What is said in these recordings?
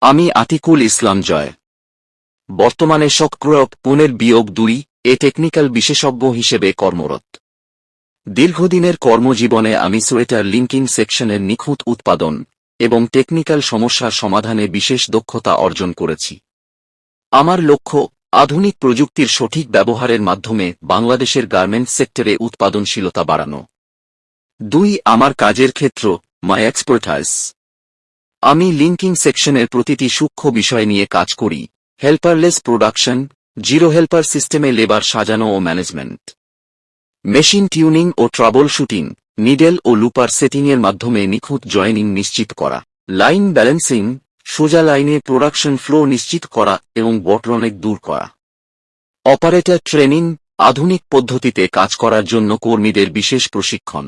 আমি আতিকুল ইসলাম জয়। বর্তমানে শকক্রপ পুনের বিয়োগ 2 এ টেকনিক্যাল বিশেষজ্ঞ হিসেবে কর্মরত। দীর্ঘদিনের কর্মজীবনে আমি সোয়েটার লিঙ্কিং সেকশনের নিখুঁত উৎপাদন এবং টেকনিক্যাল সমস্যার সমাধানে বিশেষ দক্ষতা অর্জন করেছি। আমার লক্ষ্য আধুনিক প্রযুক্তির সঠিক ব্যবহারের মাধ্যমে বাংলাদেশের গার্মেন্টস সেক্টরে উৎপাদনশীলতা বাড়ানো। 2 আমার কাজের ক্ষেত্র মাই এক্সপার্টাইজ। আমি লিঙ্কিং সেকশনের প্রতিটি সূক্ষ্ম বিষয় নিয়ে কাজ করি, হেল্পারলেস প্রোডাকশন, জিরো হেল্পার সিস্টেমে লেবার সাজানো ও ম্যানেজমেন্ট, মেশিন টিউনিং ও ট্রাবল শুটিং, নিডেল ও লুপার সেটিংয়ের মাধ্যমে নিখুঁত জয়েনিং নিশ্চিত করা, লাইন ব্যালেন্সিং, সোজা লাইনে প্রোডাকশন ফ্লো নিশ্চিত করা এবং বটলনেক দূর করা, অপারেটর ট্রেনিং, আধুনিক পদ্ধতিতে কাজ করার জন্য কর্মীদের বিশেষ প্রশিক্ষণ,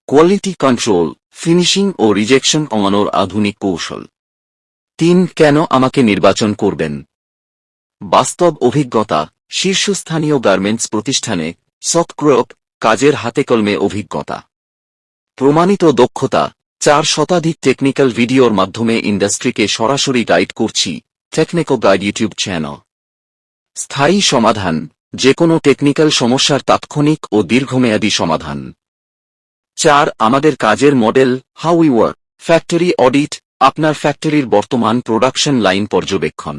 কোয়ালিটি কন্ট্রোল, ফিনিশিং ও রিজেকশন কমানোর আধুনিক কৌশল। 3 কেন আমাকে নির্বাচন করবেন? বাস্তব অভিজ্ঞতা, শীর্ষস্থানীয় গার্মেন্টস প্রতিষ্ঠানে শকক্রপ কাজের হাতেকলমে অভিজ্ঞতা, প্রমাণিত দক্ষতা, 4 শতাধিক টেকনিক্যাল ভিডিওর মাধ্যমে ইন্ডাস্ট্রিকে সরাসরি গাইড করছি, টেকনিক্যাল গাইড ইউটিউব চ্যানেল। স্থায়ী সমাধান, যেকোনো টেকনিক্যাল সমস্যার তাৎক্ষণিক ও দীর্ঘমেয়াদী সমাধান। 4 আমাদের কাজের model how we work, factory audit, আপনার ফ্যাক্টরির বর্তমান প্রোডাকশন লাইন পর্যবেক্ষণ,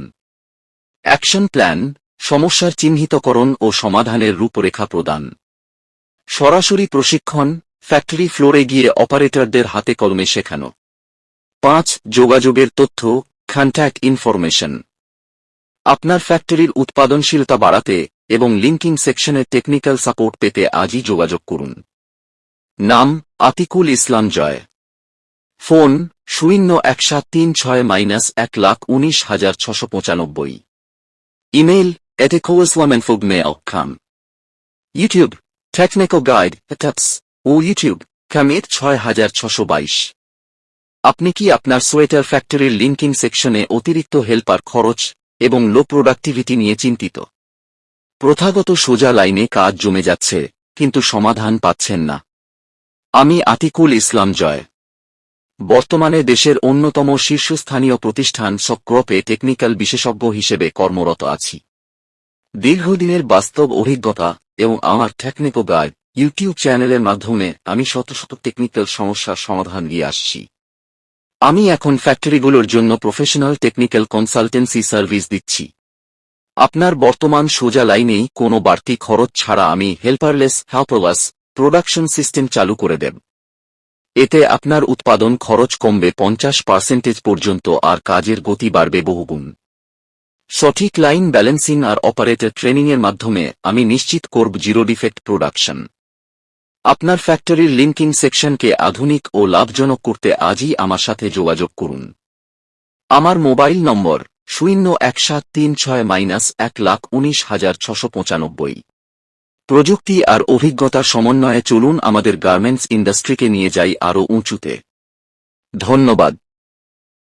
অ্যাকশন প্ল্যান, সমস্যার চিহ্নিতকরণ ও সমাধানের রূপরেখা প্রদান, সরাসরি প্রশিক্ষণ, ফ্যাক্টরি ফ্লোরে গিয়ে অপারেটরদের হাতে কলমে শেখানো। 5 যোগাযোগের তথ্য, কন্ট্যাক্ট ইনফরমেশন। আপনার ফ্যাক্টরির উৎপাদনশীলতা বাড়াতে এবং লিঙ্কিং সেকশনের টেকনিক্যাল সাপোর্ট পেতে আজই যোগাযোগ করুন। নাম Atikul Islam Joy. Phone 01736-1,19,695। Email @atikulislam@gmail.com। YouTube technical guide tips ও ইউটিউব কামিট 6622। আপনি কি আপনার সোয়েটার ফ্যাক্টরির লিঙ্কিং সেকশনে অতিরিক্ত হেল্পার খরচ এবং লো প্রোডাক্টিভিটি নিয়ে চিন্তিত? প্রথাগত সোজা লাইনে কাজ জমে যাচ্ছে কিন্তু সমাধান পাচ্ছেন না? আমি আতিকুল ইসলাম জয়। বর্তমানে দেশের অন্যতম শীর্ষস্থানীয় প্রতিষ্ঠান শকক্রপে টেকনিক্যাল বিশেষজ্ঞ হিসেবে কর্মরত আছি। দীর্ঘদিনের বাস্তব অভিজ্ঞতা এবং আমার টেকনিক্যাল গাইড ইউটিউব চ্যানেলের মাধ্যমে আমি শত শত টেকনিক্যাল সমস্যার সমাধান দিয়ে আসছি। আমি এখন ফ্যাক্টরিগুলোর জন্য প্রফেশনাল টেকনিক্যাল কনসালটেন্সি সার্ভিস দিচ্ছি। আপনার বর্তমান সোজা লাইনেই কোনো বাড়তি খরচ ছাড়া আমি হেল্পারলেস প্রোডাকশন সিস্টেম চালু করে দেব। এতে আপনার উৎপাদন খরচ কমবে 50% পর্যন্ত আর কাজের গতি বাড়বে বহুগুণ। সঠিক লাইন ব্যালেন্সিং আর অপারেটর ট্রেনিংয়ের মাধ্যমে আমি নিশ্চিত করব জিরো ডিফেক্ট প্রোডাকশন। আপনার ফ্যাক্টরির লিঙ্কিং সেকশনকে আধুনিক ও লাভজনক করতে আজই আমার সাথে যোগাযোগ করুন। আমার মোবাইল নম্বর 01736-1,19,695। প্রযুক্তি আর অভিজ্ঞতার সমন্বয়ে চলুন আমাদের গার্মেন্টস ইন্ডাস্ট্রিকে নিয়ে যাই আরও উঁচুতে। ধন্যবাদ।